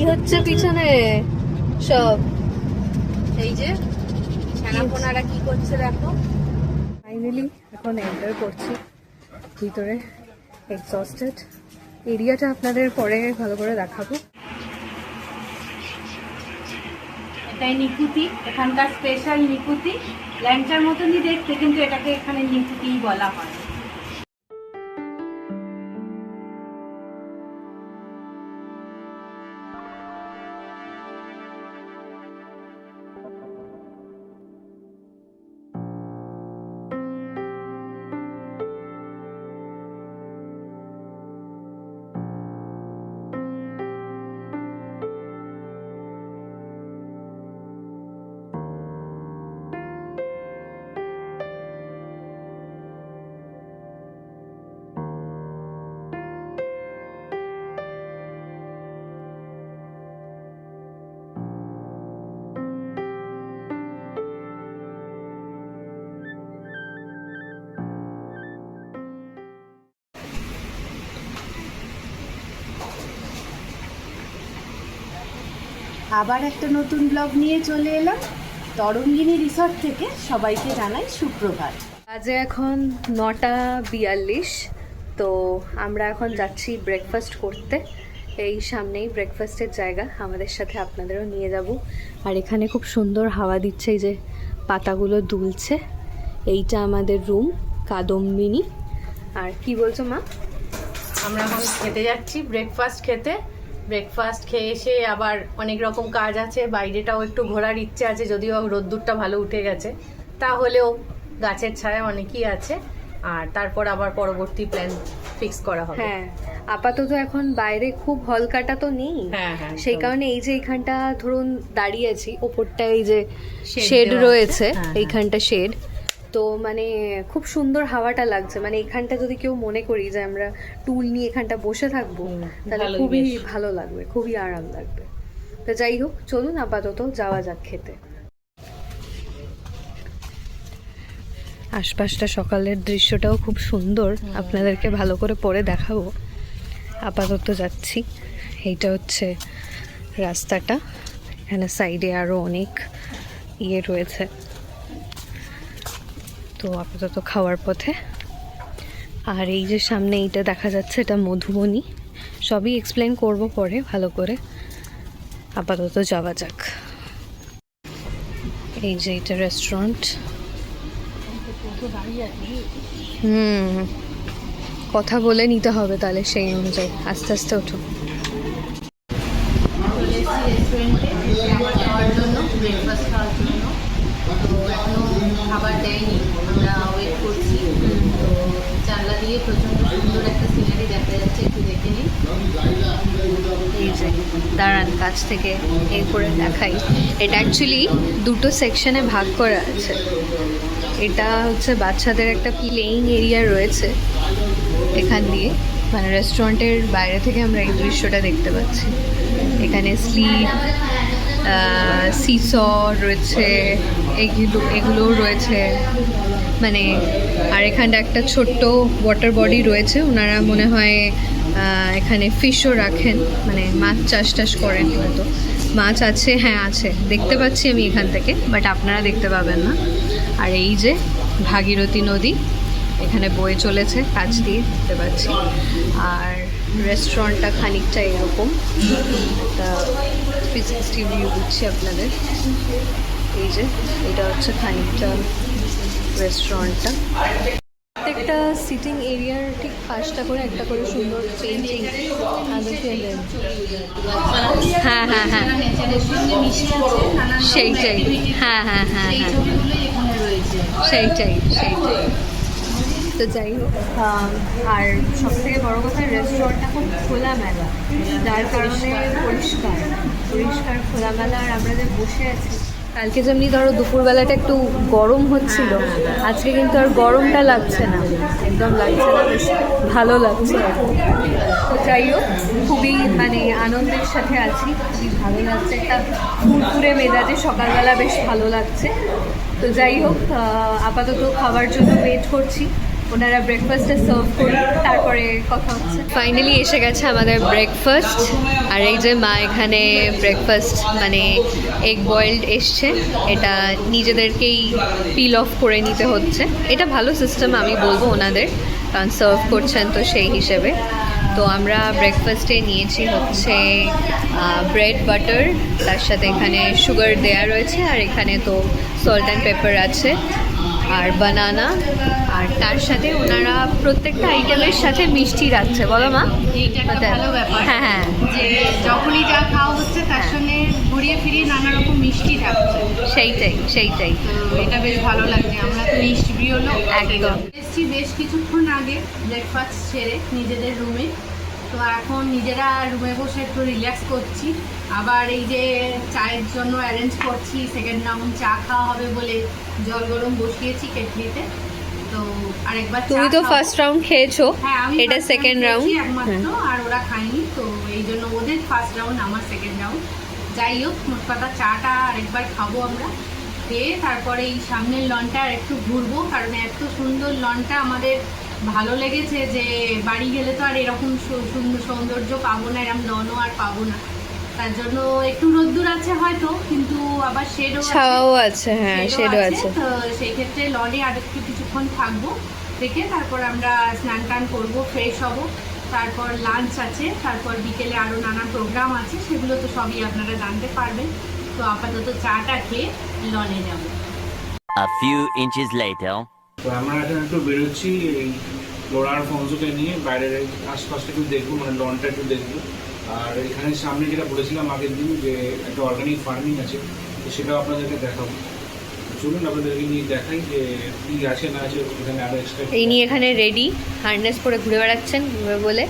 হচ্ছে পিছনে সব? এই যে ছানাপোনারা কি করছে দেখো। ফাইনালি এখন এন্টার করছি ভিতরে। এক্সস্টেড। এরিয়াটা আপনাদের পরে ভালো করে দেখাবো। এটাই নিকুতি, এখানকার স্পেশাল নিকুতি। ল্যাংচার মতনই দেখতে, কিন্তু এটাকে এখানে নিকুতিই বলা হয়। আবার একটা নতুন ব্লগ নিয়ে চলে এলাম তরঙ্গিনী রিসর্ট থেকে। সবাইকে জানাই সুপ্রভাত। আজ এখন 9:42। তো আমরা এখন যাচ্ছি ব্রেকফাস্ট করতে। এই সামনেই ব্রেকফাস্টের জায়গা, আমাদের সাথে আপনাদেরও নিয়ে যাব। আর এখানে খুব সুন্দর হাওয়া দিচ্ছে, এই যে পাতাগুলো দুলছে। এইটা আমাদের রুম, কাদম্বিনী। আর কি বলছো মা? আমরা এখন খেতে যাচ্ছি ব্রেকফাস্ট খেতে। ব্রেকফাস্ট খেয়ে এসে আবার অনেক রকম কাজ আছে, বাইরেটাও একটু ঘোরার ইচ্ছে আছে, যদিও রোদ্দুরটা ভালো উঠে গেছে। তাহলেও গাছের ছায়া অনেকই আছে। আর তারপর আবার পরবর্তী প্ল্যান ফিক্স করা হবে। হ্যাঁ, আপাতত এখন বাইরে খুব হলকাটা তো নেই। হ্যাঁ হ্যাঁ, সেই কারণে এই যে এইখানটা ধরুন দাঁড়িয়ে আছি, ওপরটা এই যে Shade শেড দেওয়া রয়েছে, আছে। হ্যাঁ, এইখানটা শেড। তো মানে খুব সুন্দর হাওয়াটা লাগছে। মানে এখানটা যদি কেউ মনে করি যে আমরা টুল নিয়ে এখানটা বসে থাকবো, তাহলে ভালোই খুবই বেশ। ভালো লাগবে, খুবই আরাম লাগবে। তো যাই হোক, চলুন আপাতত যাওয়া যাক খেতে। আশপাশটা সকালের দৃশ্যটাও খুব সুন্দর, আপনাদেরকে ভালো করে পরে দেখাবো। আপাতত যাচ্ছি। এইটা হচ্ছে রাস্তাটা, এখানে সাইডে আরও অনেক ইয়ে রয়েছে। তো আপাতত খাওয়ার পথে। আর এই যে সামনে এইটা দেখা যাচ্ছে, এটা মধুবনী। সবই এক্সপ্লেন করব পরে ভালো করে। আপাতত যাওয়া যাক। এই যে এটা রেস্টুরেন্ট। কথা বলে নিতে হবে তাহলে সেই অনুযায়ী। আস্তে আস্তে ওঠো। চলে এসেছি রেস্টুরেন্টে খাওয়ার জন্য, ব্রেকফাস্ট খাওয়ার জন্য। তো এখনো খাবার দেয়নি, আমরা ওয়েট করছি। তো জানলা দিয়ে প্রচণ্ড সুন্দর একটা সিনারি দেখা যাচ্ছে, একটু দেখে নিই। এই যে দাঁড়ান, কাছ থেকে এই করে দেখাই। এটা অ্যাকচুয়ালি দুটো সেকশনে ভাগ করা আছে। এটা হচ্ছে বাচ্চাদের একটা প্লেইং এরিয়া রয়েছে এখান দিয়ে, মানে রেস্টুরেন্টের বাইরে থেকে আমরা এই দৃশ্যটা দেখতে পাচ্ছি। এখানে স্লিপ, সিস রয়েছে, এগুলোও রয়েছে। মানে আর এখানটা একটা ছোট্ট ওয়াটার বডি রয়েছে। ওনারা মনে হয় এখানে ফিশও রাখেন, মানে মাছ চাষ টাস করেন হয়তো। মাছ আছে, হ্যাঁ আছে, দেখতে পাচ্ছি আমি এখান থেকে, বাট আপনারা দেখতে পাবেন না। আর এই যে ভাগীরথী নদী এখানে বয়ে চলেছে কাছ দিয়ে, দেখতে পাচ্ছি। আর রেস্টুরেন্টটা খানিকটা এরকম একটা 360 ভিউ দিচ্ছি আপনাদের। এই যে এটা হচ্ছে খানিকটা রেস্টুরেন্টটা। প্রত্যেকটা সিটিং এরিয়ার ঠিক 5টা করে একটা করে সুন্দর পেইন্টিং। হ্যাঁ হ্যাঁ হ্যাঁ, নেচারের সঙ্গে মিশে আছে নানান সেইটাই। হ্যাঁ হ্যাঁ হ্যাঁ সেই হ্যাঁ, ছবিগুলোই এখানে রয়েছে। সেইটাই সেইটাই। তো যাই হোক, আর সবথেকে বড় কথা, রেস্টুরেন্টটা খুব খোলামেলা, যার কারণে পরিষ্কার পরিষ্কার খোলামেলা। আর আমরা যে বসে আছি, কালকে যেমনি ধরো দুপুরবেলাটা একটু গরম হচ্ছিল, আজকে কিন্তু আর গরমটা লাগছে না, একদম লাগছে না, বেশ ভালো লাগছে। তো যাই হোক, খুবই মানে আনন্দের সাথে আছি, খুবই ভালো লাগছে, একটা ফুরফুরে মেজাজে সকালবেলা বেশ ভালো লাগছে। তো যাই হোক, আপাতত খাবার জন্য ওয়েট করছি। ওনারা ব্রেকফাস্টে সার্ভ করে তারপরে কথা হচ্ছে। ফাইনালি এসে গেছে আমাদের ব্রেকফাস্ট, আর এই যে মা এখানে ব্রেকফাস্ট মানে এগ বয়েলড এসছে, এটা নিজেদেরকেই পিল অফ করে নিতে হচ্ছে। এটা ভালো সিস্টেম আমি বলবো ওনাদের, কারণ সার্ভ করছেন তো সেই হিসেবে। তো আমরা ব্রেকফাস্টে নিয়েছি হচ্ছে ব্রেড বাটার, তার সাথে এখানে সুগার দেয়া রয়েছে, আর এখানে তো সল্ট অ্যান্ড পেপার আছে, আর বানানা, আর তার সাথে ওনারা প্রত্যেকটা আইটেমের সাথে মিষ্টি রাখছে। বলো মা। এইটা একটা ভালো ব্যাপার, হ্যাঁ হ্যাঁ, যে যখনই যা খাওয়া হচ্ছে তার সঙ্গে ঘুরিয়ে ফিরিয়ে নানা রকম মিষ্টি থাকছে। সেইটাই। তো এটা বেশ ভালো লাগছে। আমরা তো মিষ্টি প্রিয় লোক, একদম। এসেছি বেশ কিছুক্ষণ আগে ব্রেকফাস্ট সেরে নিজেদের রুমে। তো এখন নিজেরা রুমে বসে একটু রিল্যাক্স করছি। আবার এই যে চায়ের জন্য অ্যারেঞ্জ করছি, সেকেন্ড রাউন্ড চা খাওয়া হবে বলে জল গরম বসিয়েছি কেটলিতে। তো আরেকবার তুমি তো ফার্স্ট রাউন্ড খেয়েছো, হ্যাঁ, আমি এটা first সেকেন্ড round রাউন্ড। খেয়েছি একমাত্র, আর ওরা খায়নি। তো এই জন্য ওদের ফার্স্ট রাউন্ড, আমার সেকেন্ড রাউন্ড। যাই হোক, মোট কথা চাটা আরেকবার খাবো আমরা, খেয়ে তারপরে এই সামনের লনটা আর একটু ঘুরবো, কারণ এত সুন্দর লনটা আমাদের ভালো লেগেছে যে বাড়ি গেলে তো আর এরকম সুন্দর সৌন্দর্য পাবো না, এরকম লনও আর পাবো না। তার জন্য একটু রোদ্দুর আছে হয়তো, কিন্তু আবার শেডও ছাওয়াও আছে, হ্যাঁ শেডও আছে। তো সেই ক্ষেত্রে লনে আর একটু কিছুক্ষণ থাকবো, থেকে তারপর আমরা স্নান টান করবো, ফ্রেশ হব, তারপর লাঞ্চ আছে, তারপর বিকেলে আরও নানা প্রোগ্রাম আছে, সেগুলো তো সবই আপনারা জানতে পারবেন। তো আপাতত চাটা খেয়ে লনে যাব। A few inches later. তো আমরা এখন একটু বেরোচ্ছি এই লোরার ফোনসোকে নিয়ে, বাইরের এই আশপাশটা একটু দেখবো, মানে লনটা একটু দেখবো। আর এখানে সামনে যেটা বলেছিলাম আগের দিন যে একটা অর্গানিক ফার্মিং আছে, তো সেটাও আপনাদেরকে দেখাবো। চলুন আপনাদেরকে নিয়ে দেখাই যে কী আছে না আছে এখানে আরও এক্সট্রা। ইনি এখানে রেডি, হার্নেস পরে ঘুরে বেড়াচ্ছেন ঘুরে বলে।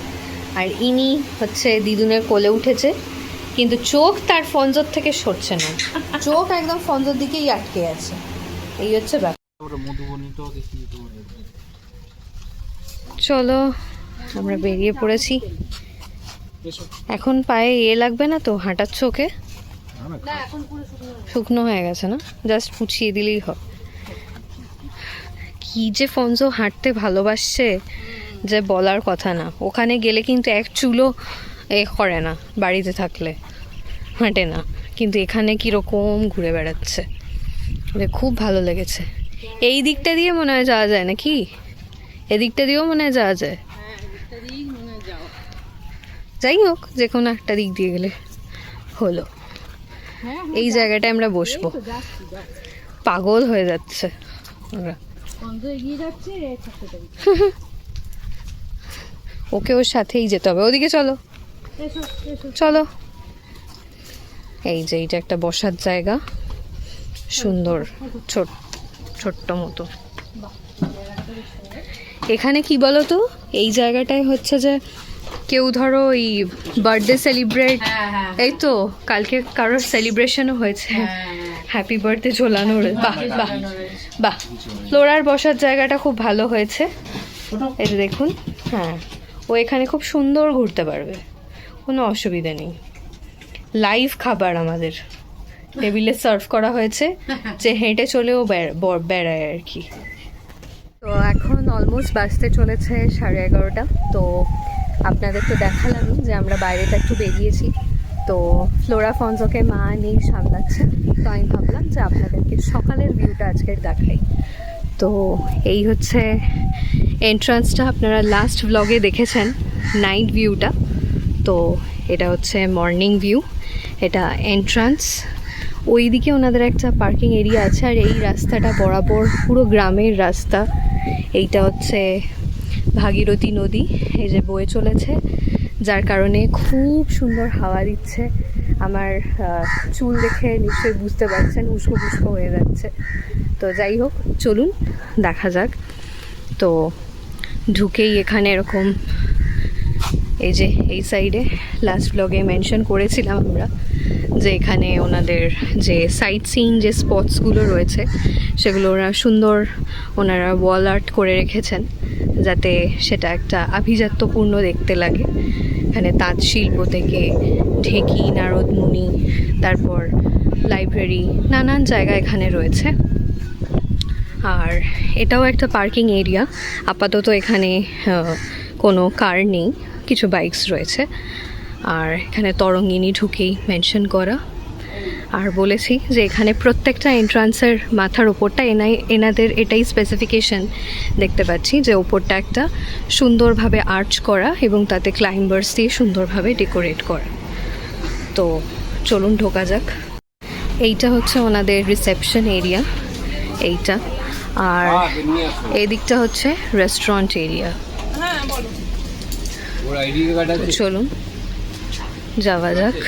আর ইনি হচ্ছে দিদুনের কোলে উঠেছে, কিন্তু চোখ তার ফঞ্জর থেকে সরছে না, চোখ একদম ফঞ্জর দিকেই আটকে আছে। এই হচ্ছে ব্যাপার। চলো আমরা বেরিয়ে পড়েছি। এখন পায়ে লাগবে না তো হাঁটার চোখে? শুকনো হয়ে গেছে না, জাস্ট পুছিয়ে দিলেই হয়। কি যে ফঞ্জো হাঁটতে ভালোবাসছে যে বলার কথা না। ওখানে গেলে কিন্তু এক চুলো করে না, বাড়িতে থাকলে হাঁটে না, কিন্তু এখানে কীরকম ঘুরে বেড়াচ্ছে, খুব ভালো লেগেছে। এই দিকটা দিয়ে মনে হয় যাওয়া যায় নাকি? এদিকটা দিয়েও মনে হয় যাওয়া যায়। যাই হোক, যে কোনো একটা দিক দিয়ে গেলে হলো। এই জায়গাটায় আমরা বসবো, পাগল হয়ে যাচ্ছে ওরা। ওকে ওর সাথেই যেতে হবে, ওদিকে চলো চলো। এই যে এইটা একটা বসার জায়গা, সুন্দর ছোট্ট মতো। এখানে কি বলো তো, এই জায়গাটায় হচ্ছে যে কেউ ধরো এই বার্থডে সেলিব্রেট, এই তো কালকে কারোর সেলিব্রেশনও হয়েছে, হ্যাপি বার্থডে ঝোলানো। বাহ বাহ বাহ, ফ্লোরার বসার জায়গাটা খুব ভালো হয়েছে। এই যে দেখুন, হ্যাঁ ও এখানে খুব সুন্দর ঘুরতে পারবে, কোনো অসুবিধা নেই। লাইভ খাবার আমাদের টেবিলে সার্ভ করা হয়েছে, যে হেঁটে চলেও বেড়ায় আর কি। তো এখন অলমোস্ট বাজতে চলেছে 11:30। তো আপনাদের তো দেখালামই যে আমরা বাইরেটা একটু বেরিয়েছি। তো ফ্লোরা ফঞ্জোকে মা নিয়ে সামলাচ্ছে, তো আমি ভাবলাম যে আপনাদেরকে সকালের ভিউটা আজকের দেখাই। তো এই হচ্ছে এন্ট্রান্সটা, আপনারা লাস্ট ব্লগে দেখেছেন নাইট ভিউটা। তো এটা হচ্ছে মর্নিং ভিউ, এটা এন্ট্রান্স। ওইদিকে ওনাদের একটা পার্কিং এরিয়া আছে, আর এই রাস্তাটা বরাবর পুরো গ্রামের রাস্তা। এইটা হচ্ছে ভাগীরথী নদী, এই যে বয়ে চলেছে, যার কারণে খুব সুন্দর হাওয়া দিচ্ছে। আমার চুল দেখে নিশ্চয়ই বুঝতে পারছেন উস্কো পুস্কো হয়ে যাচ্ছে। তো যাই হোক, চলুন দেখা যাক। তো ঢুকেই এখানে এরকম, এই যে এই সাইডে লাস্ট ব্লগে মেনশন করেছিলাম আমরা যে এখানে ওনাদের যে সাইট সিইং যে স্পটসগুলো রয়েছে সেগুলো ওরা সুন্দর ওনারা ওয়াল আর্ট করে রেখেছেন, যাতে সেটা একটা আভিজাত্যপূর্ণ দেখতে লাগে। এখানে তাঁত শিল্প থেকে ঢেকি, নারদমুনি, তারপর লাইব্রেরি, নানান জায়গা এখানে রয়েছে। আর এটাও একটা পার্কিং এরিয়া। আপাতত এখানে কোনো কার নেই, কিছু বাইকস রয়েছে। আর এখানে তরঙ্গিনী ঢুকেই মেনশন করা। আর বলেছি যে এখানে প্রত্যেকটা এন্ট্রান্সের মাথার ওপরটা এনাদের এটাই স্পেসিফিকেশন দেখতে পাচ্ছি যে ওপরটা একটা সুন্দরভাবে আর্চ করা এবং তাতে ক্লাইম্বার্স দিয়ে সুন্দরভাবে ডেকোরেট করা। তো চলুন ঢোকা যাক। এইটা হচ্ছে ওনাদের রিসেপশন এরিয়া এইটা, আর এই দিকটা হচ্ছে রেস্টুরেন্ট এরিয়া। চলুন যাওয়া যাক।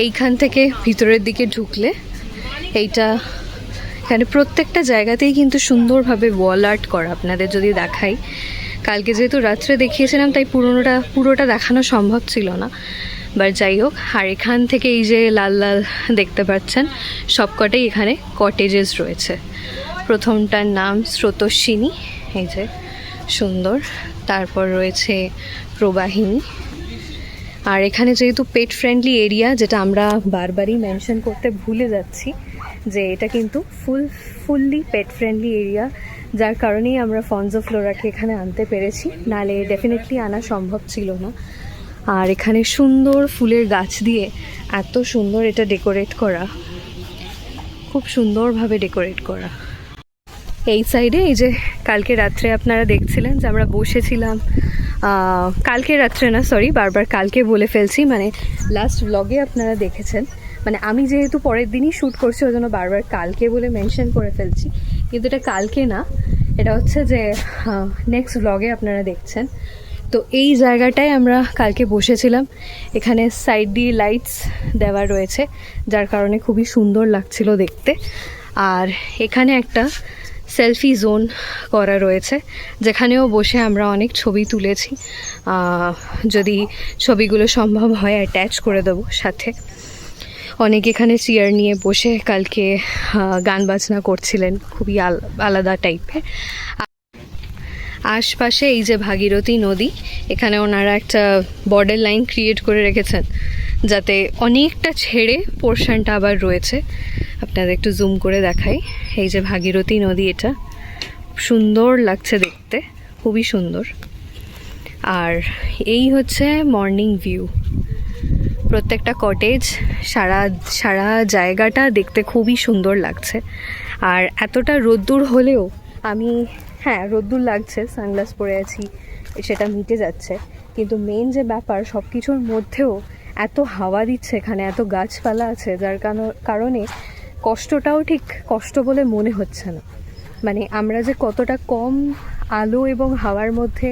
এইখান থেকে ভিতরের দিকে ঢুকলে এইটা, এখানে প্রত্যেকটা জায়গাতেই কিন্তু সুন্দরভাবে ওয়াল আর্ট করা। আপনাদের যদি দেখাই, কালকে যেহেতু রাত্রে দেখিয়েছিলাম তাই পুরোটা দেখানো সম্ভব ছিল না, বাট যাই হোক। আর এখান থেকে এই যে লাল লাল দেখতে পাচ্ছেন সবকটাই এখানে কটেজেস রয়েছে। প্রথমটার নাম স্রোতস্বিনী, এই যে সুন্দর। তারপর রয়েছে প্রবাহিনী। আর এখানে যেহেতু পেট ফ্রেন্ডলি এরিয়া, যেটা আমরা বারবারই মেনশন করতে ভুলে যাচ্ছি যে এটা কিন্তু ফুললি পেট ফ্রেন্ডলি এরিয়া, যার কারণেই আমরা ফন্স অফ ফ্লোরাকে এখানে আনতে পেরেছি, নালে ডেফিনেটলি আনা সম্ভব ছিল না। আর এখানে সুন্দর ফুলের গাছ দিয়ে এত সুন্দর এটা ডেকোরেট করা, খুব সুন্দরভাবে ডেকোরেট করা। এই সাইডে এই যে কালকে রাত্রে আপনারা দেখছিলেন যে আমরা বসেছিলাম, কালকে রাত্রে না, সরি, বারবার কালকে বলে ফেলছি, মানে লাস্ট ব্লগে আপনারা দেখেছেন, মানে আমি যেহেতু পরের দিনই শ্যুট করছি ওই জন্য বারবার কালকে বলে মেনশন করে ফেলছি, কিন্তু এটা কালকে না, এটা হচ্ছে যে নেক্সট ব্লগে আপনারা দেখছেন। তো এই জায়গাটায় আমরা কালকে বসেছিলাম। এখানে সাইড দিয়ে লাইটস দেওয়া রয়েছে, যার কারণে খুবই সুন্দর লাগছিল দেখতে। আর এখানে একটা সেলফি জোন করা রয়েছে, যেখানেও বসে আমরা অনেক ছবি তুলেছি। যদি ছবিগুলো সম্ভব হয় অ্যাটাচ করে দেবো সাথে। অনেক এখানে চেয়ার নিয়ে বসে কালকে গান বাজনা করছিলেন, খুবই আলাদা টাইপের। আশপাশে এই যে ভাগীরথী নদী, এখানে ওনারা একটা বর্ডার লাইন ক্রিয়েট করে রেখেছেন, যাতে অনেকটা ছেড়ে পোর্শনটা আবার রয়েছে। আপনাদের একটু জুম করে দেখাই, এই যে ভাগীরথী নদী, এটা সুন্দর লাগছে দেখতে, খুবই সুন্দর। আর এই হচ্ছে মর্নিং ভিউ, প্রত্যেকটা কটেজ, সারা জায়গাটা দেখতে খুবই সুন্দর লাগছে। আর এতটা রোদ্দুর হলেও হ্যাঁ রোদ্দুর লাগছে, সানগ্লাস পরে আছি, সেটা মিটে যাচ্ছে, কিন্তু মেন যে ব্যাপার সব কিছুর মধ্যেও এত হাওয়া দিচ্ছে, এখানে এত গাছপালা আছে, যার কারণে কষ্টটাও ঠিক কষ্ট বলে মনে হচ্ছে না। মানে আমরা যে কতটা কম আলো এবং হাওয়ার মধ্যে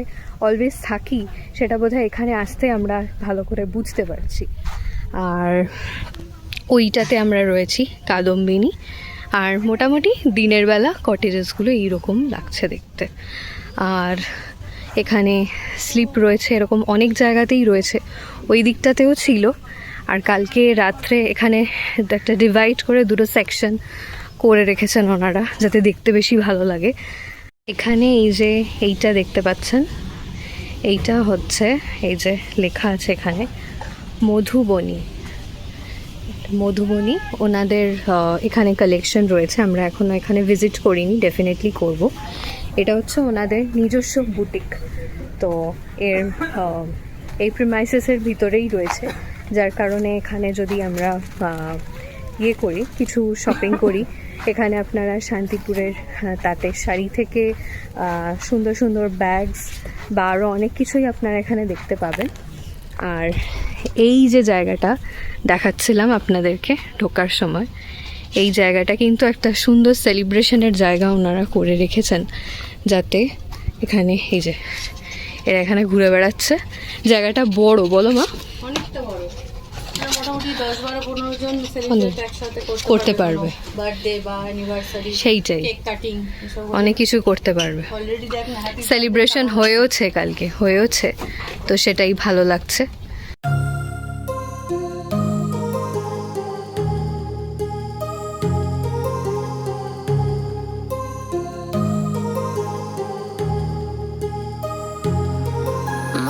অলওয়েজ থাকি, সেটা বোধহয় এখানে আসতে আমরা ভালো করে বুঝতে পারছি। আর ওইটাতে আমরা রয়েছি কাদম্বিনী। আর মোটামুটি দিনের বেলা কটেজেসগুলো এইরকম লাগছে দেখতে। আর এখানে স্লিপ রয়েছে, এরকম অনেক জায়গাতেই রয়েছে, ওই দিকটাতেও ছিল। আর কালকে রাত্রে এখানে একটা ডিভাইড করে দুটো সেকশন করে রেখেছেন ওনারা, যাতে দেখতে বেশি ভালো লাগে। এখানে এই যে এইটা দেখতে পাচ্ছেন, এইটা হচ্ছে এই যে লেখা আছে এখানে মধুবনী। ওনাদের এখানে কালেকশন রয়েছে, আমরা এখনও এখানে ভিজিট করিনি, ডেফিনেটলি করব। এটা হচ্ছে ওনাদের নিজস্ব বুটিক, তো এই প্রিমাইসেসের ভিতরেই রয়েছে, যার কারণে এখানে যদি আমরা করি, কিছু শপিং করি, এখানে আপনারা শান্তিপুরের তাঁতের শাড়ি থেকে সুন্দর সুন্দর ব্যাগস বা আরও অনেক কিছুই আপনারা এখানে দেখতে পাবেন। আর এই যে জায়গাটা দেখাচ্ছিলাম আপনাদেরকে ঢোকার সময়, এই জায়গাটা কিন্তু একটা সুন্দর সেলিব্রেশনের জায়গা ওনারা করে রেখেছেন, যাতে এখানে এই যে এরা এখানে ঘুরে বেড়াচ্ছে। জায়গাটা বড়, বলো মা? অনেকটা বড়, মোটামুটি 10-12-15 জন সেলিব্রেট একসাথে করতে পারবে, বার্থডে বা অ্যানিভার্সারি, সেইটাই, কেক কাটিং, অনেক কিছু করতে পারবে। অলরেডি দেখেন হ্যাপি সেলিব্রেশন হয়েওছে, কালকে হয়েওছে, তো সেটাই ভালো লাগছে।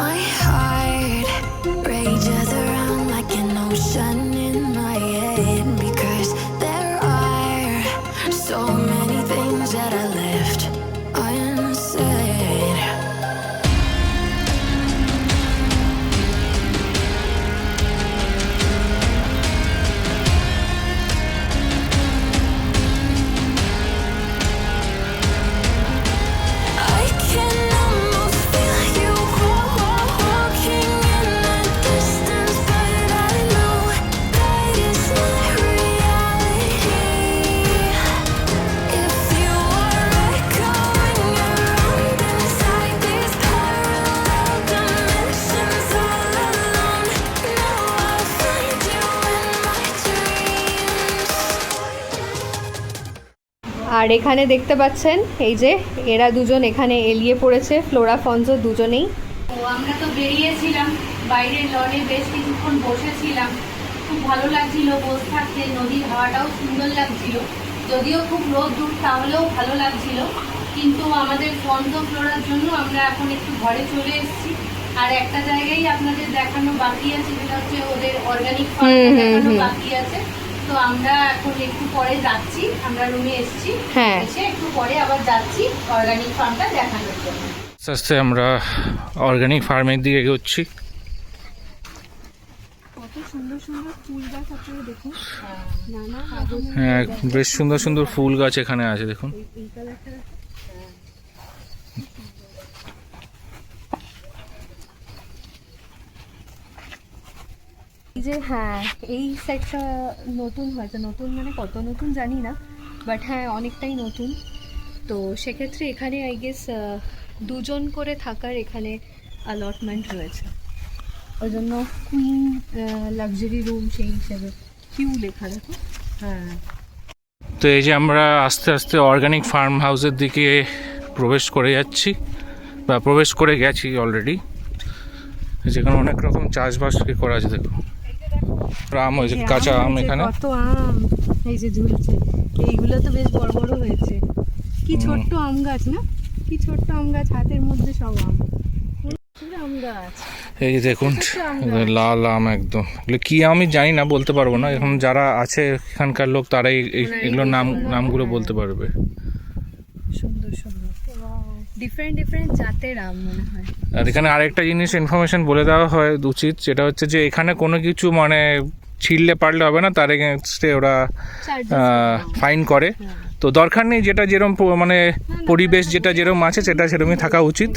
My heart rages around like an ocean in my head, because there are so many things আর এখানে দেখতে পাচ্ছেন এই যে এরা দুজন এখানে এলিয়ে পড়েছে, ফ্লোরা ফনজো দুজনেই। তো আমরা তো বেরিয়েছিলাম, বাইরের লনে বেশ কিছুক্ষণ বসেছিলাম, খুব ভালো লাগছিল বসে থাকতে, নদীর হাওয়াটাও সুন্দর লাগছিল, যদিও খুব রোদ দূর তাহলেও ভালো লাগছিল। কিন্তু আমাদের ফনজো ফ্লোরার জন্য আমরা এখন একটু ঘরে চলে এসেছি। আর একটা জায়গায় আপনাদের দেখানো বাকি আছে, যেটা হচ্ছে ওদের অর্গানিক ফার্ম দেখানো বাকি আছে। তো আমরা এখন একটু পরে যাচ্ছি, আমরা রুমে এসেছি, হ্যাঁ। এসে একটু পরে আবার যাচ্ছি অর্গানিক ফার্মটা দেখানোর জন্য। আস্তে আস্তে আমরা অর্গানিক ফার্মের দিকে এগোচ্ছি। কত সুন্দর সুন্দর ফুল গাছ আপনারা দেখুন, নানা হ্যাঁ, বেশ সুন্দর সুন্দর ফুল গাছ এখানে আছে দেখুন। এই কালারটা এই যে, হ্যাঁ এই সেটটা নতুন হয়েছে, নতুন মানে কত নতুন জানি না, বাট হ্যাঁ অনেকটাই নতুন। তো সেক্ষেত্রে এখানে আই গেস দুজন করে থাকার এখানে অ্যালটমেন্ট রয়েছে, ওই জন্য কুইন লাক্সারি রুম সেই হিসেবে কিউ লেখা দেখো। হ্যাঁ, তো এই যে আমরা আস্তে আস্তে অর্গানিক ফার্ম হাউসের দিকে প্রবেশ করে যাচ্ছি, বা প্রবেশ করে গেছি অলরেডি। যেখানে অনেক রকম চাষবাস করা আছে দেখো, আম হয়েছে, কাঁচা আম এখানে। কত আম এই যে ঝুলছে, এইগুলো তো বেশ বড় বড় হয়েছে। কি ছোট্ট আম গাছ না, কি ছোট্ট আম গাছ, হাতের মধ্যে সব আম, আম গাছ। এই যে দেখুন লাল আম একদম। এগুলো কি আমি জানি না, বলতে পারবো না। এখন যারা আছে এখানকার লোক তারাই এগুলোর নামগুলো বলতে পারবে। সুন্দর সুন্দর ডিফারেন্ট ডিফারেন্ট জাতের আম মনে হয়। আর এখানে আরেকটা জিনিস ইনফরমেশন বলে দেওয়া হয় উচিত, সেটা হচ্ছে যে এখানে কোনো কিছু মানে ছিঁড়লে পারলে হবে না, তার এগেনস্টে ওরা ফাইন করে। তো দরকার নেই, যেটা যেরকম মানে পরিবেশ যেটা যেরকম আছে সেটা সেরকমই থাকা উচিত।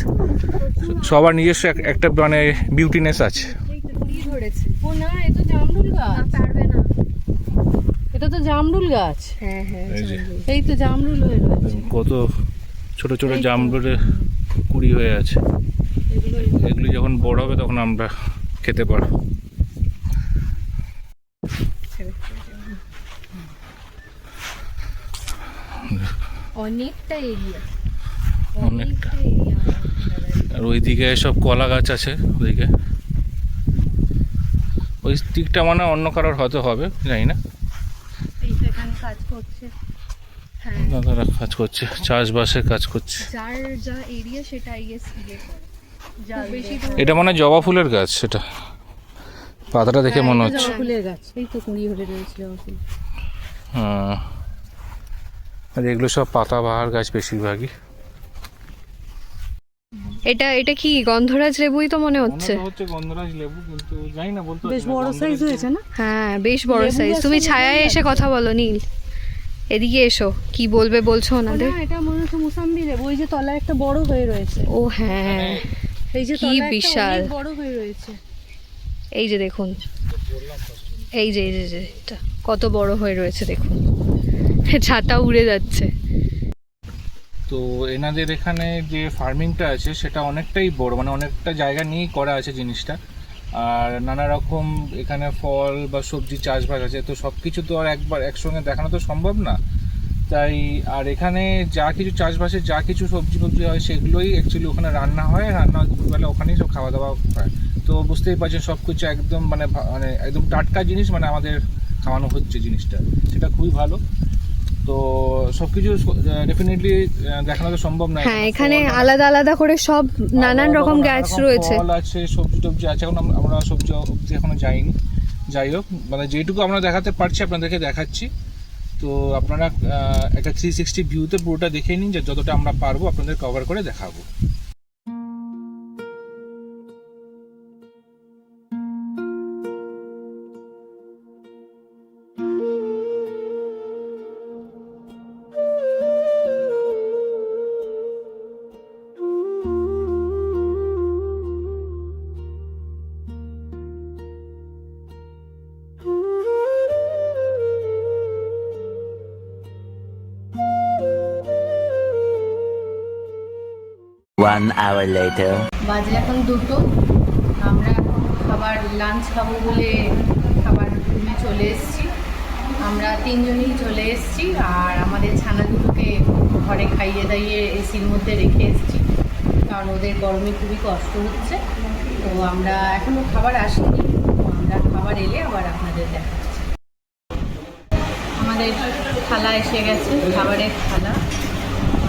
সবার নিজস্ব একটা মানে বিউটিনেস আছে। ধরেছে ও না, এ তো জামরুল গাছ, পারবে না। এটা তো জামরুল গাছ। হ্যাঁ হ্যাঁ, এই যে এই তো জামরুল হয়ে রয়েছে, কত ছোট ছোট জামরুলে কুড়ি হয়ে আছে। এগুলি যখন বড় হবে তখন আমরা খেতে পারবো। অনেকটা এরিয়া, অনেকটা। আর ওইদিকে সব কলা গাছ আছে, ওইদিকে ওই দিকটা মানে অন্য কারোর হয়তো হবে, জানি না। এখানে কাজ করছে, হ্যাঁ দাদারা কাজ করছে, চাষবাসের কাজ করছে। যার যা এরিয়া সেটা আই গেস ইয়ে করে। খুব বেশি তো এটা মানে জবা ফুলের গাছ, সেটা পাতাটা দেখে মনে হচ্ছে। জবা ফুলের গাছ, এই তো কুড়ি হয়ে রয়েছে জবা ফুল। হ্যাঁ, আর এগুলো সব পাতাবাহার গাছ বেশিরভাগই। এটা এটা কি গন্ধরাজ লেবুই তো মনে হচ্ছে। গন্ধরাজ লেবু, কিন্তু জানি না বলতে। বেশ বড় সাইজ হয়েছে না? হ্যাঁ বেশ বড় লেবু সাইজ। গাছটা তুমি লেবু ছায়ায় এসে গাছ। কথা বলো নীল, এদিকে এসো, কি বলবে বলছো ওনাদের। না, এটা মনে হচ্ছে মুসাম্বি লেবু, ওই যে তলায় একটা বড় হয়ে রয়েছে, ও হ্যাঁ, এই যে কি তলায় একটা বিশাল। অনেক বড় হয়ে রয়েছে। এই যে দেখুন, এই যে এটা কত বড় হয়ে রয়েছে দেখুন, ছাতা উড়ে যাচ্ছে। তো এনাদের এখানে যে ফার্মিংটা আছে সেটা অনেকটাই বড়, মানে অনেকটা জায়গা নিয়েই করা আছে জিনিসটা। আর নানা রকম এখানে ফল বা সবজি চাষবাস আছে, তো সব কিছু তো আর একবার একসঙ্গে দেখানো তো সম্ভব না। তাই আর এখানে যা কিছু চাষবাসের যা কিছু সবজি হয় সেগুলোই অ্যাকচুয়ালি ওখানে রান্না হয়, রান্না দুপুরবেলা ওখানেই সব খাওয়া দাওয়া হয়। তো বুঝতেই পারছেন সব কিছু একদম মানে একদম টাটকা জিনিস, মানে আমাদের খাওয়ানো হচ্ছে জিনিসটা, সেটা খুবই ভালো। তো সবকিছু ডেফিনেটলি দেখানো তো সম্ভব না। হ্যাঁ, এখানে আলাদা আলাদা করে সব নানান রকম গাছ রয়েছে, ফল আছে, সবজি টবজি আছে। এখন আমরা সবজি অবধি এখনো যাইনি, যাই হোক মানে যেটুকু আমরা দেখাতে পারছি আপনাদেরকে দেখাচ্ছি। তো আপনারা একটা 360 ভিউতে পুরোটা দেখে নিন, যে যতটা আমরা পারবো আপনাদের কভার করে দেখাবো। One hour later. বাজে এখন 2টো, আমরা এখন খাবার লাঞ্চ খাবো বলে খাবার রুমে চলে এসেছি। আমরা 3জনই চলে এসেছি, আর আমাদের ছানা দুটোকে ঘরে খাইয়ে দাইয়ে এসির মধ্যে রেখে এসেছি, কারণ ওদের গরমে খুবই কষ্ট হচ্ছে। তো আমরা এখনও খাবার আসেনি, তো আমরা খাবার এলে আবার আপনাদের দেখাচ্ছি। আমাদের থালা এসে গেছে, খাবারের থালা।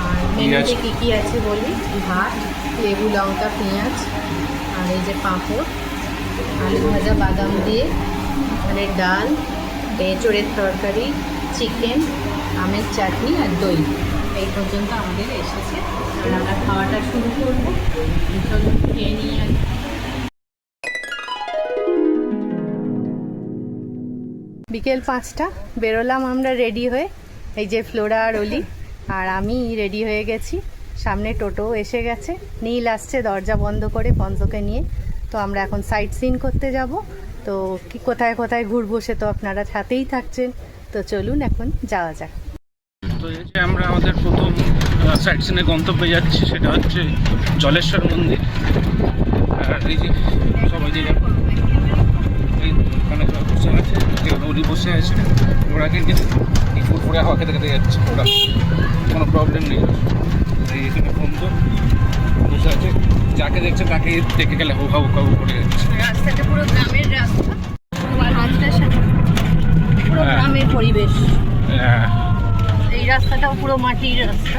আর মেনুতে কী কী আছে বলি, ভাত, লেবু লঙ্কা পেঁয়াজ, আর এই যে পাঁপড়, আলু ভাজা বাদাম দিয়ে, মানে ডাল, এঁচোড়ের তরকারি, চিকেন, আমের চাটনি আর দই। এই পর্যন্ত আমাদের এসেছে। আর আমরা খাওয়াটা শুরু করবো, চলুন খেয়ে নিয়ে আসি। বিকেল 5টা বেরোলাম আমরা রেডি হয়ে, এই যে ফ্লোরা আর অলি আর আমি রেডি হয়ে গেছি। সামনে টোটো এসে গেছে, নীল আসছে দরজা বন্ধ করে পঞ্চকে নিয়ে। তো আমরা এখন সাইট সিন করতে যাব। তো কি কোথায় কোথায় ঘুরবো সে তো আপনারা সাথেই থাকছেন। তো চলুন এখন যাওয়া যাক। তো এই যে আমরা আমাদের প্রথম সাইট সিনে গন্তব্যে যাচ্ছি, সেটা হচ্ছে জলেশ্বর মন্দির। আর এই যে সবাই যে এইখানে বসে আছে, উনি বসে আছে, ওরা কিন্তু ফুরফুরে হাওয়া খেতে খেতে যাচ্ছে, ওরা কোনো প্রবলেম নেই। এই এখানে বন্ধ বসে আছে, যাকে দেখছে তাকে দেখে গেলে হুকা হুকা করে যাচ্ছে। রাস্তাটা পুরো গ্রামের রাস্তা, পুরো গ্রামের পরিবেশ। হ্যাঁ, এই রাস্তাটাও পুরো মাটির রাস্তা।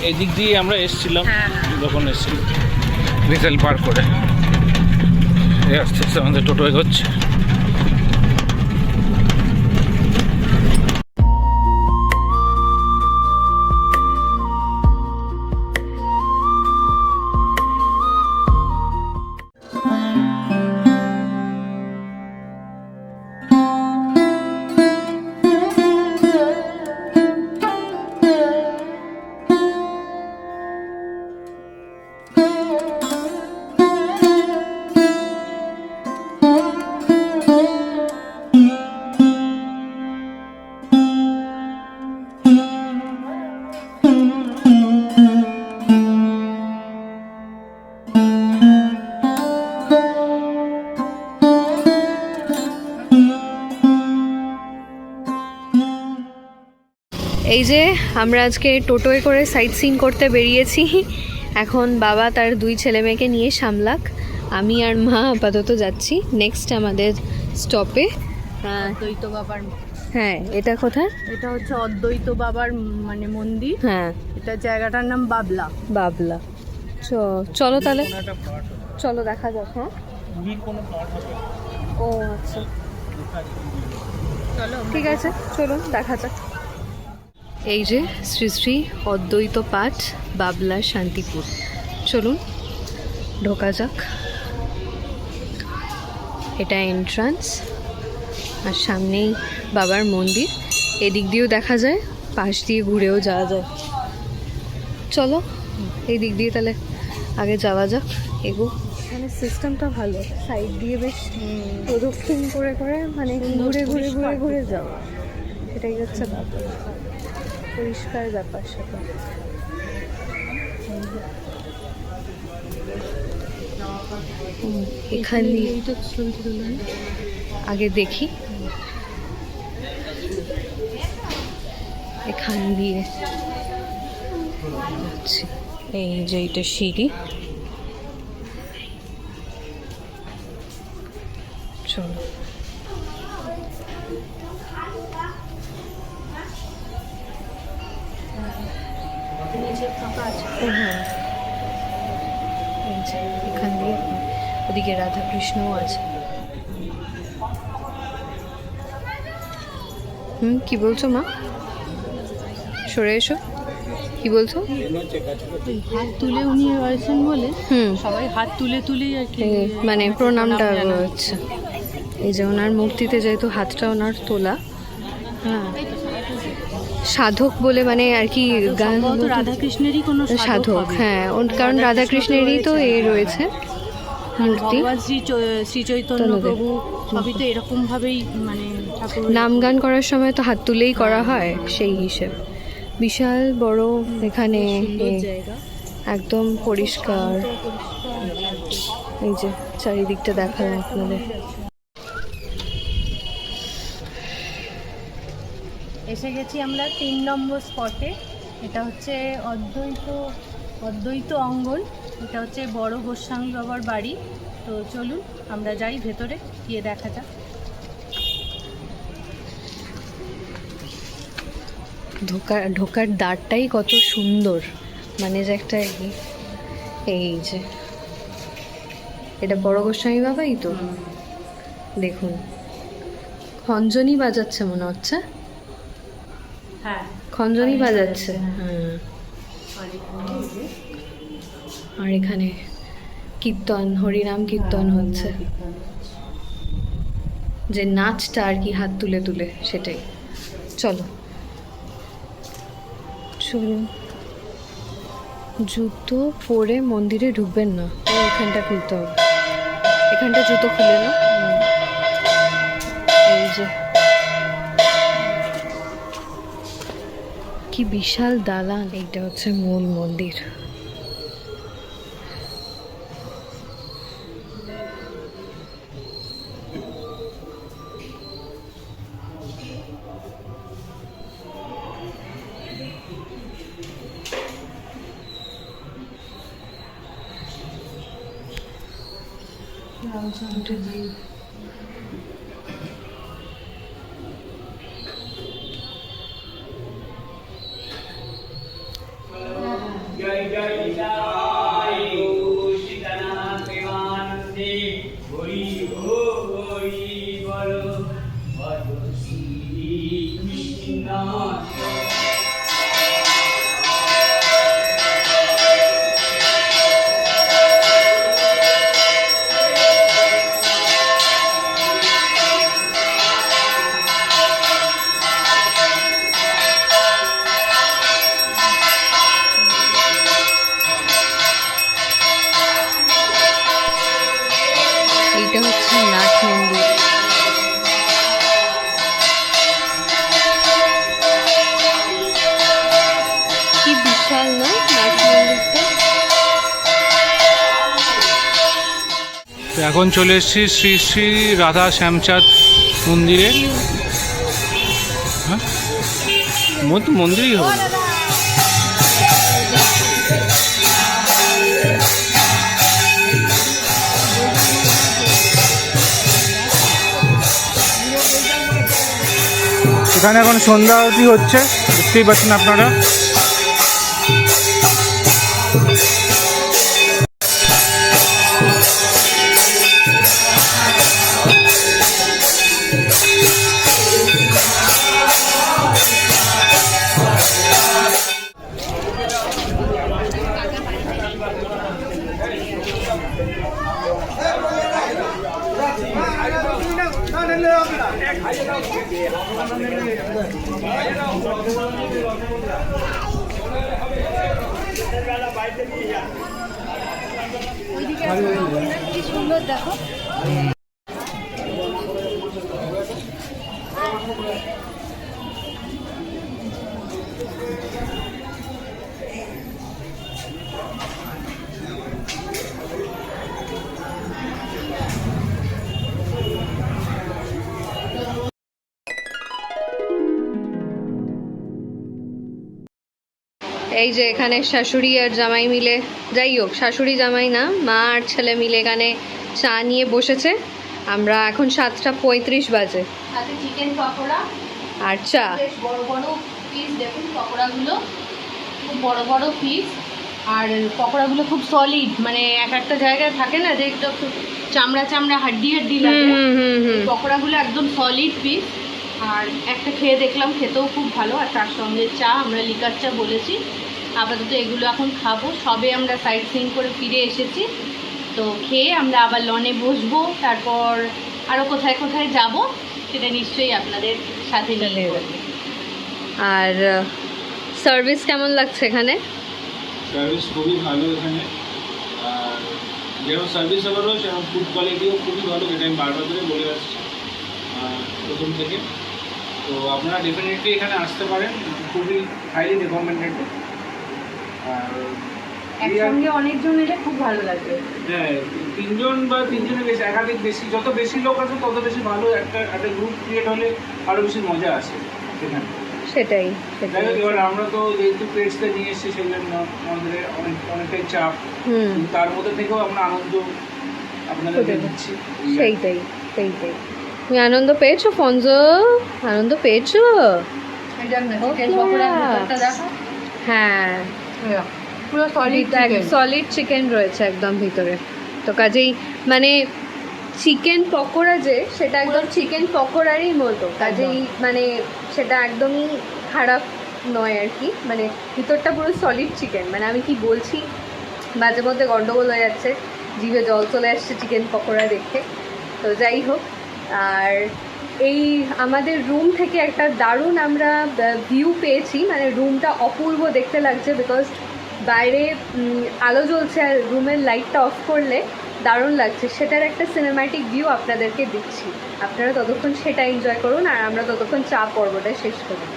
এই দিক দিয়ে আমরা এসেছিলাম হ্যাঁ। যখন এসেছি ভেসেল পার করে। এই আস্তে আস্তে আমাদের টোটো এগোচ্ছে। এই যে আমরা আজকে টোটোয় করে সাইট সিন করতে বেরিয়েছি। এখন বাবা তার 2 ছেলে মেয়েকে নিয়ে সামলাক, আমি আর মা আপাতত যাচ্ছি নেক্সট আমাদের স্টপে। অদ্বৈত বাবার, হ্যাঁ এটা কোথায়? এটা হচ্ছে অদ্বৈত বাবার মানে মন্দির। হ্যাঁ এটা জায়গাটার নাম বাবলা। বাবলা। চলো তাহলে, চলো দেখা যাক। হ্যাঁ ও আচ্ছা, চলো ঠিক আছে চলুন দেখা যাক। এই যে শ্রী শ্রী অদ্বৈত পাঠ বাবলা শান্তিপুর, চলুন ঢোকা যাক। এটা এন্ট্রান্স, আর সামনেই বাবার মন্দির। এদিক দিয়েও দেখা যায়, পাশ দিয়ে ঘুরেও যাওয়া যায়। চলো এই দিক দিয়ে তাহলে আগে যাওয়া যাক, এগো। এখানে সিস্টেমটা ভালো, সাইড দিয়ে বেশ প্রদক্ষিণ করে করে মানে ঘুরে ঘুরে ঘুরে ঘুরে যাওয়া, এটাই হচ্ছে ব্যাপার, পরিষ্কার ব্যাপার সেটা। এখানে আগে দেখি, এখান দিয়ে এই যে এটা সিঁড়ি। চলো হ্যাঁ, এই যে এখান দিয়ে, ওদিকে রাধা কৃষ্ণও আছে। কি বলছো মা? সরে এসো, কি বলছো? হাত তুলে উনি রয়েছেন বলে সবাই হাত তুলে তুলেই আর কি মানে প্রণামটা হচ্ছে। এই যে ওনার মূর্তিতে যেহেতু হাতটা ওনার তোলা, হ্যাঁ সাধক বলে মানে আর কি, গান রাধাকৃষ্ণেরই কোনো সাধক। হ্যাঁ কারণ রাধাকৃষ্ণেরই তো এ রয়েছে মূর্তি। শ্রী চৈতন্য প্রভু সবই তো এরকম ভাবেই মানে নাম গান করার সময় তো হাত তুলেই করা হয়, সেই হিসেব। বিশাল বড় এখানে, একদম পরিষ্কার। এই যে চারিদিকটা দেখালাম আপনাদের। এসে গেছি আমরা 3 নম্বর স্পটে। এটা হচ্ছে অদ্বৈত অঙ্গন। এটা হচ্ছে বড় গোস্বামী বাবার বাড়ি। তো চলুন আমরা যাই ভেতরে, গিয়ে দেখা যাক। ঢোকার দ্বারটাই কত সুন্দর, মানে যে একটা এই যে এটা বড় গোস্বামী বাবাই তো। দেখুন খঞ্জনি বাজাচ্ছে মনে হচ্ছে, হ্যাঁ, খঞ্জনি বাজাচ্ছে। হ্যাঁ, আর এখানে কীর্তন, হরিনাম কীর্তন হচ্ছে, যে নাচটা আর কি হাত তুলে তুলে, সেটাই। চলো চলুন। জুতো পরে মন্দিরে ঢুকবেন না, এখানটা খুলতে হবে, এখানটা জুতো খুলে না। এই যে কি বিশাল দালান, এইটা হচ্ছে মূল মন্দির। এইটা হচ্ছে নাট মন্দির। কি বিশাল না নাট মন্দিরটা। তো এখন চলে এসেছি শ্রী শ্রী রাধা শ্যামচাঁদ মন্দিরে। হ্যাঁ, মন্দিরই হবে। এখানে এখন সন্ধ্যা আরতি হচ্ছে, দেখতেই পাচ্ছেন আপনারা। ওইদিকে কি সুন্দর দেখো। এই যে এখানে শাশুড়ি আর জামাই মিলে, যাই হোক শাশুড়ি জামাই না, মা আর ছেলে মিলে এখানে চা নিয়ে বসেছে। আমরা এখন 7:35 বাজে। সাথে চিকেন পকোড়া আর চা। বেশ বড় বড় পিস, দেখুন পকোড়াগুলো খুব বড় বড় পিস। আর পকোড়াগুলো খুব সলিড, মানে এক একটা জায়গায় থাকে না যে একটু চামড়া চামড়া হাড্ডি লাগে, পকোড়াগুলো একদম সলিড পিস। আর একটা খেয়ে দেখলাম, খেতেও খুব ভালো। আর তার সঙ্গে চা, আমরা লিকার চা বলেছি। আপাতত এগুলো এখন খাবো। সবে আমরা সাইট সিইং করে ফিরে এসেছি, তো খেয়ে আমরা আবার লনে বসবো। তারপর আরও কোথায় কোথায় যাব সেটা নিশ্চয়ই আপনাদের সাথে নিয়ে যাবো। আর সার্ভিস কেমন লাগছে এখানে? সার্ভিস খুবই ভালো এখানে। আর যেরকম সার্ভিস ভালো, সেরকম ফুড কোয়ালিটিও খুবই ভালো, যেটা আমি বারবার ধরে বলে আসছি প্রথম থেকে। তো আপনারা ডেফিনেটলি এখানে আসতে পারেন, খুবই হাইলি রেকমেন্ডেড। আর একসঙ্গে অনেকজন এলে খুব ভালো লাগবে। হ্যাঁ, 3জন বা 3জনের বেশি, একাধিক বেশি, যত বেশি লোক আছে তত বেশি ভালো। একটা গ্রুপ ক্রিয়েট হলে আরও বেশি মজা আসে সেখানে। সেটাই যাই সেটাই হোক, এবার আমরা তো যেহেতু পেটসটা নিয়ে এসেছি সেই জন্য আমাদের অনেকটাই চাপ, হুম কিন্তু তার মধ্যে থেকেও আমরা আনন্দ আপনাদের খুঁজে দিচ্ছি। সেইটাই সেইটাই। তুমি আনন্দ পেয়েছো ফঞ্জো? আনন্দ পেয়েছো? এই দেখ না, চিকেন Okay. পকোড়ার ভেতরটা দেখো। হ্যাঁ, পুরো সলিড সলিড চিকেন রয়েছে একদম ভিতরে। তো কাজেই মানে চিকেন পকোড়া যে সেটা একদম চিকেন পকোড়ারই মতো, কাজেই মানে সেটা একদমই খারাপ নয় আর কি। মানে ভিতরটা পুরো সলিড চিকেন, মানে আমি কি বলছি মাঝে মধ্যে গন্ডগোল হয়ে যাচ্ছে, জিভে জল চলে আসছে চিকেন পকোড়া দেখে। তো যাই হোক, আর এই আমাদের রুম থেকে একটা দারুণ আমরা ভিউ পেয়েছি, মানে রুমটা অপূর্ব দেখতে লাগছে, বিকজ বাইরে আলো জ্বলছে আর রুমের লাইটটা অফ করলে দারুণ লাগছে। সেটার একটা সিনেম্যাটিক ভিউ আপনাদেরকে দিচ্ছি, আপনারা ততক্ষণ সেটা এনজয় করুন আর আমরা ততক্ষণ চা পর্বটা শেষ করুন।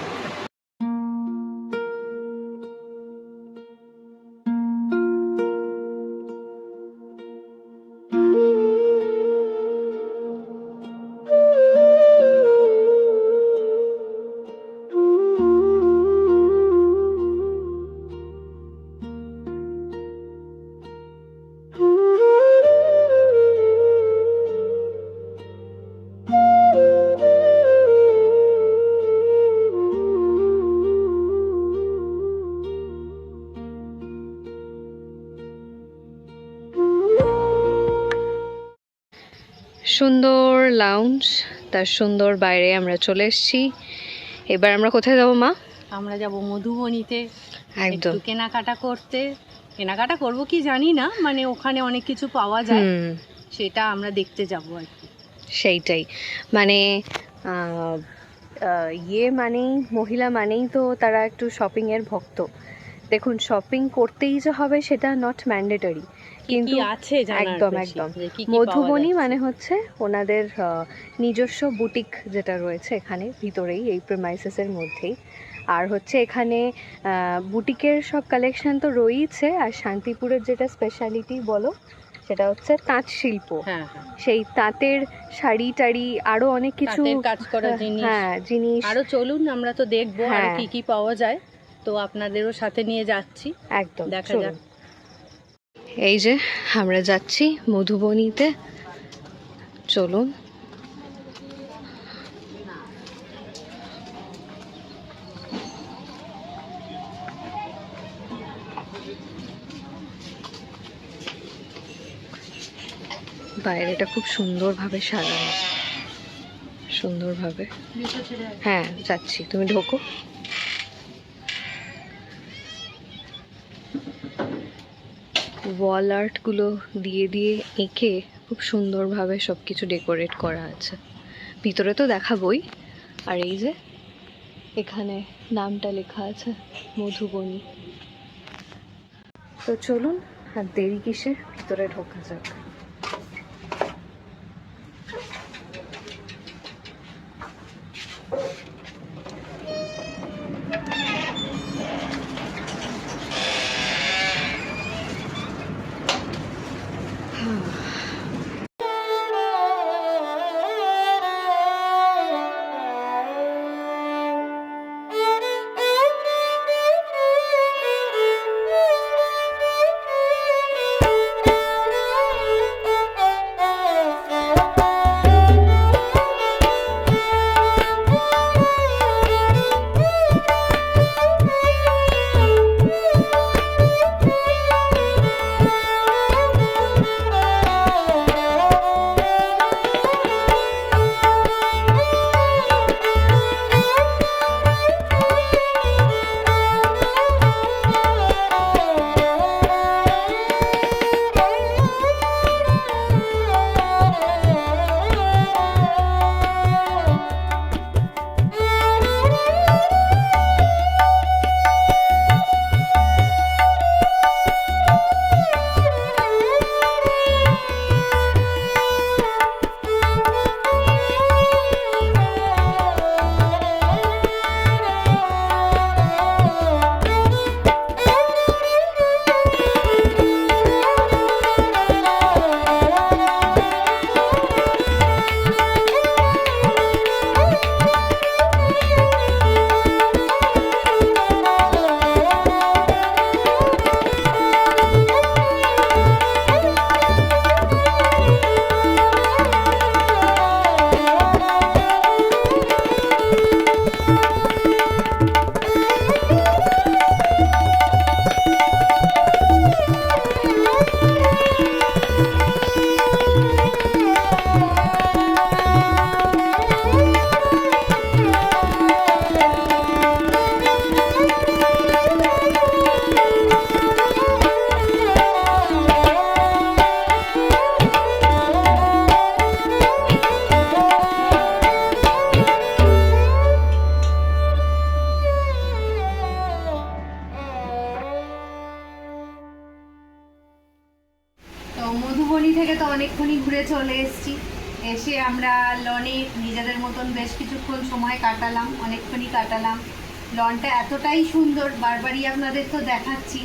সুন্দর লাউঞ্জ, তার সুন্দর বাইরে আমরা চলে এসেছি। এবার আমরা কোথায় যাবো মা? আমরা যাব মধুবনীতে একদম। একটু কেনাকাটা করতে। কেনাকাটা করব কি জানি না, মানে ওখানে অনেক কিছু পাওয়া যায়, সেটা আমরা দেখতে যাব আর কি। সেইটাই, মানে ইয়ে মানেই মহিলা মানেই তো তারা একটু শপিংয়ের ভক্ত। দেখুন, শপিং করতেই যে হবে সেটা নট ম্যান্ডেটরি, কিন্তু আছে জানার একদম বেশি, একদম যে কি কি পাওয়া মধুবনী যাচ্ছে। মানে হচ্ছে ওনাদের নিজস্ব বুটিক যেটা রয়েছে এখানে ভিতরেই, এই প্রেমাইসেসের মধ্যেই। আর হচ্ছে এখানে বুটিকের সব কালেকশন তো রয়েছে, আর শান্তিপুরের যেটা স্পেশালিটি বলো সেটা হচ্ছে তাঁত শিল্প। হ্যাঁ হ্যাঁ, সেই তাঁতের শাড়ি টাড়ি আরো অনেক কিছু, তাঁতের কাজ করা জিনিস। হ্যাঁ জিনিস। আরো চলুন আমরা তো দেখবো আর হ্যাঁ। কি কি পাওয়া যায়, তো আপনাদেরও সাথে নিয়ে যাচ্ছি, একদম দেখা চলুন। যাক। এই যে আমরা যাচ্ছি মধুবনীতে, চলুন। বাইরেটা খুব সুন্দরভাবে সাজানো, সুন্দরভাবে। হ্যাঁ যাচ্ছি, তুমি ঢোকো। ওয়াল আর্টগুলো দিয়ে দিয়ে এঁকে খুব সুন্দরভাবে সব কিছু ডেকোরেট করা আছে। ভিতরে তো দেখাবই, আর এই যে এখানে নামটা লেখা আছে মধুবনী। তো চলুন, আর দেরি কিসের, ভিতরে ঢোকা যাক। ঘুরে চলে এসেছি। এসে আমরা লনে নিজেদের মতন বেশ কিছুক্ষণ সময় কাটালাম, অনেকক্ষণই কাটালাম। লনটা এতটাই সুন্দর, বারবারই আপনাদের তো দেখাচ্ছি।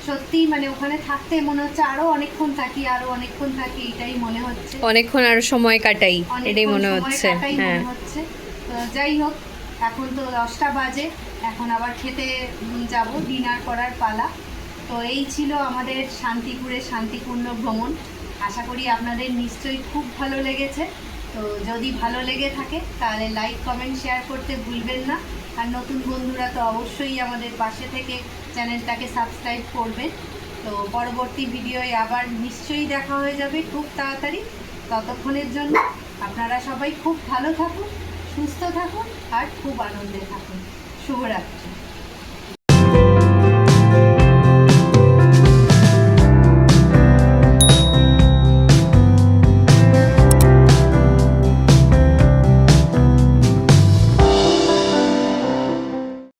সত্যি মানে ওখানে থাকতে মনে হচ্ছে আরো অনেকক্ষণ থাকি, আরো অনেকক্ষণ থাকি, এটাই মনে হচ্ছে। অনেকক্ষণ আরো সময় কাটাই, এটাই মনে অনেকক্ষণ হচ্ছে। সময় কাটাই হ্যাঁ, মনে হচ্ছে। তো যাই হোক, এখন তো 10টা বাজে, এখন আবার খেতে যাব, ডিনার করার পালা। তো এই ছিল আমাদের শান্তিপুরের শান্তিপূর্ণ ভ্রমণ। আশা করি আপনাদের নিশ্চয়ই খুব ভালো লেগেছে। তো যদি ভালো লেগে থাকে তাহলে লাইক কমেন্ট শেয়ার করতে ভুলবেন না। আর নতুন বন্ধুরা তো অবশ্যই আমাদের পাশে থেকে চ্যানেলটাকে সাবস্ক্রাইব করবেন। তো পরবর্তী ভিডিওয় আবার নিশ্চয়ই দেখা হয়ে যাবে খুব তাড়াতাড়ি। ততক্ষণের জন্য আপনারা সবাই খুব ভালো থাকুন, সুস্থ থাকুন আর খুব আনন্দে থাকুন। শুভরাত্রি।